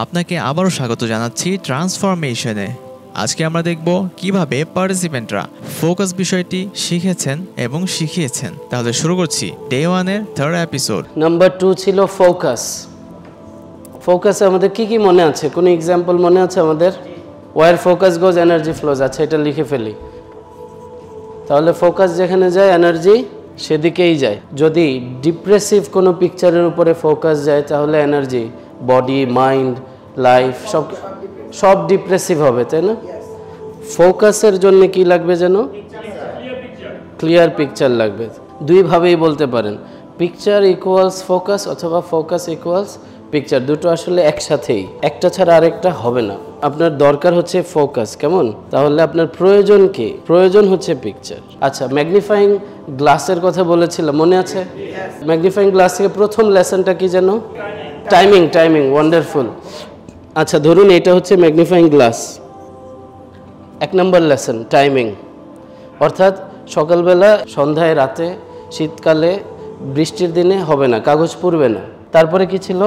আপনাকে আবারও স্বাগত জানাচ্ছি ট্রান্সফরমেশনে। আজকে আমরা দেখব কিভাবে পার্টিসিপেন্টরা ফোকাস বিষয়টি শিখেছেন এবং শিখিয়েছেন। তাহলে শুরু করছি ডে 1 এর 3rd এপিসোড। নাম্বার 2 ছিল ফোকাস। ফোকাসে আমাদের কি মনে আছে? কোনো এক্সাম্পল মনে আছে আমাদের? ওয়ার ফোকাস গোজ এনার্জি ফ্লোজ। আচ্ছা, এটা লিখে ফেলি। তাহলে ফোকাস যেখানে যায় এনার্জি সেদিকেই যায়। যদি ডিপ্রেসিভ কোনো পিকচারের উপরে ফোকাস যায় তাহলে এনার্জি, বডি, মাইন্ড, লাইফ সব ডিপ্রেসিভ হবে, তাই না? ফোকাসের জন্য কি লাগবে যেন? ক্লিয়ার পিকচার লাগবে। দুইভাবেই বলতে পারেন, পিকচার ইকুয়ালস ফোকাস অথবা ফোকাস ইকুয়ালস পিকচার। দুটো আসলে একসাথেই, একটা ছাড়া আরেকটা হবে না। আপনার দরকার হচ্ছে ফোকাস, কেমন? তাহলে আপনার প্রয়োজন কি? প্রয়োজন হচ্ছে পিকচার। আচ্ছা, ম্যাগনিফাইং গ্লাসের কথা বলেছিলাম, মনে আছে? ম্যাগনিফাইং গ্লাস থেকে প্রথম লেসনটা কি যেন? টাইমিং। Timing, wonderful. আচ্ছা, ধরুন এটা হচ্ছে ম্যাগনিফাইং গ্লাস। 1 নম্বর লেসন টাইমিং, অর্থাৎ সকালবেলা, সন্ধ্যায়, রাতে, শীতকালে, বৃষ্টির দিনে হবে না, কাগজ পুড়বে না। তারপরে কি ছিল?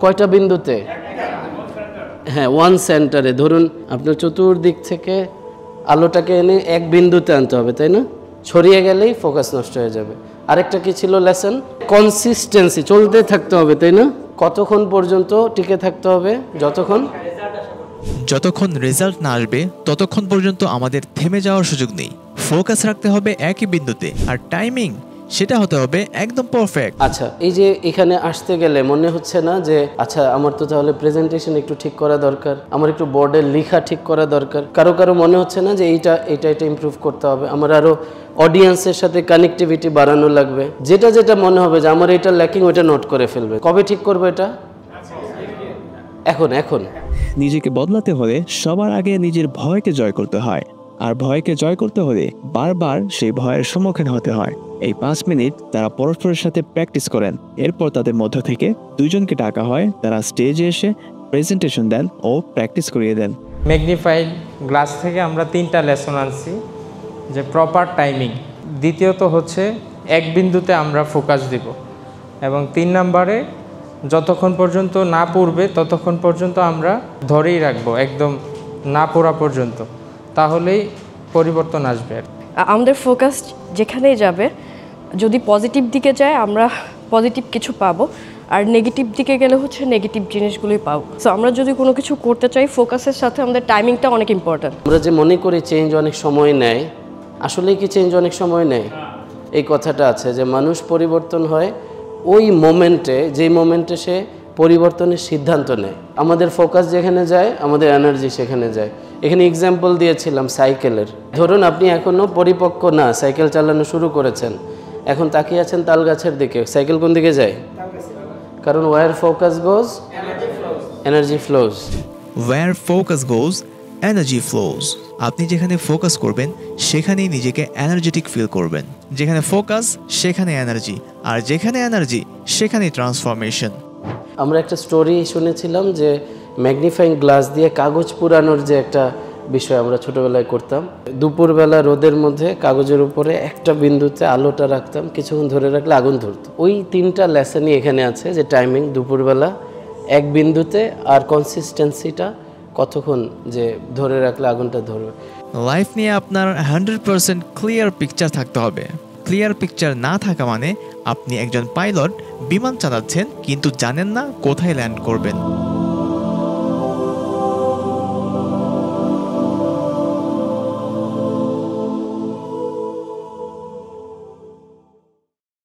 কয়টা বিন্দুতে? হ্যাঁ, ওয়ান সেন্টারে। ধরুন আপনার চতুর্দিক থেকে আলোটাকে এনে এক বিন্দুতে আনতে হবে, তাই না? ছড়িয়ে গেলেই ফোকাস নষ্ট হয়ে যাবে। আরেকটা কি ছিল লেসন? কনসিস্টেন্সি, চলতে থাকতে হবে, তাই না? কতক্ষণ পর্যন্ত টিকে থাকতে হবে? যতক্ষণ রেজাল্ট না আসবে ততক্ষণ পর্যন্ত আমাদের থেমে যাওয়ার সুযোগ নেই। ফোকাস রাখতে হবে একই বিন্দুতে, আর টাইমিং সেটা হতে হবে একদম পারফেক্ট। আচ্ছা, এই যে এখানে আসতে গেলে মনে হচ্ছে না যে আচ্ছা আমার তো তাহলে প্রেজেন্টেশন একটু ঠিক করা দরকার, আমার একটু বোর্ডে লেখা ঠিক করা দরকার? কারো মনে হচ্ছে না যে এটা ইমপ্রুভ করতে হবে, আমার আরো অডিয়েন্সের সাথে কানেক্টিভিটি বাড়ানো লাগবে? যেটা মনে হবে যে আমার এটা ল্যাকিং, ওটা নোট করে ফেলবে। কবে ঠিক করবে এটা? এখন। নিজেকে বদলাতে হলে সবার আগে নিজের ভয়কে জয় করতে হয়, আর ভয়কে জয় করতে হলে বারবার সেই ভয়ের সম্মুখীন হতে হয়। এই 5 মিনিট তারা পরস্পরের সাথে প্র্যাকটিস করেন। এরপর তাদের মধ্য থেকে 2 জনকে ডাকা হয়, তারা স্টেজে এসে প্রেজেন্টেশন দেন ও প্র্যাকটিস করিয়ে দেন। ম্যাগনিফাইড গ্লাস থেকে আমরা 3টা লেসন আনছি, যে প্রপার টাইমিং, দ্বিতীয়ত হচ্ছে এক বিন্দুতে আমরা ফোকাস দিব, এবং 3 নম্বরে যতক্ষণ পর্যন্ত না পড়বে ততক্ষণ পর্যন্ত আমরা ধরেই রাখবো, একদম না পড়া পর্যন্ত, তাহলেই পরিবর্তন আসবে। আমাদের ফোকাস যেখানেই যাবে, যদি পজিটিভ দিকে যায় আমরা পজিটিভ কিছু পাবো, আর নেগেটিভ দিকে গেলে হচ্ছে নেগেটিভ জিনিসগুলোই পাবো। সো আমরা যদি কোনো কিছু করতে চাই, ফোকাসের সাথে আমাদের টাইমিংটা অনেক ইম্পর্ট্যান্ট। আমরা যে মনে করি চেঞ্জ অনেক সময় নেয়, আসলে কি চেঞ্জ অনেক সময় নেয়? এই কথাটা আছে যে মানুষ পরিবর্তন হয় ওই মোমেন্টে, যেই মোমেন্টে সে পরিবর্তনের সিদ্ধান্ত নেয়। আমাদের ফোকাস যেখানে যায় আমাদের এনার্জি সেখানে যায়। এখানে এক্সাম্পল দিয়েছিলাম সাইকেলের। ধরুন আপনি এখনও পরিপক্ক না, সাইকেল চালানো শুরু করেছেন, এখন তাকিয়ে আছেন তাল গাছের দিকে, সাইকেল কোন দিকে যায়? কারণ ওয়ার ফোকাস গোজ এনার্জি ফ্লোজ। ওয়্যার ফোকাস গোজ এনার্জি ফ্লোজ। আপনি যেখানে ফোকাস করবেন সেখানেই নিজেকে এনার্জেটিক ফিল করবেন। যেখানে ফোকাস সেখানে এনার্জি, আর যেখানে এনার্জি সেখানেই ট্রান্সফরমেশন। আমরা একটা স্টোরি শুনেছিলাম যে ম্যাগনিফাইং গ্লাস দিয়ে কাগজ পুরানোর যে একটা বিষয় আমরা ছোটোবেলায় করতাম। দুপুরবেলা রোদের মধ্যে কাগজের উপরে একটা বিন্দুতে আলোটা রাখতাম, কিছুক্ষণ ধরে রাখলে আগুন ধরতো। ওই 3টা লেসনই এখানে আছে, যে টাইমিং, দুপুরবেলা, এক বিন্দুতে, আর কনসিস্টেন্সিটা, কতক্ষণ যে ধরে রাখলে আগুনটা ধরবে। লাইফ নিয়ে আপনার 100% ক্লিয়ার পিকচার থাকতে হবে। ক্লিয়ার পিকচার না থাকা মানে আপনি একজন পাইলট, বিমান চালাচ্ছেন কিন্তু জানেন না কোথায় ল্যান্ড করবেন।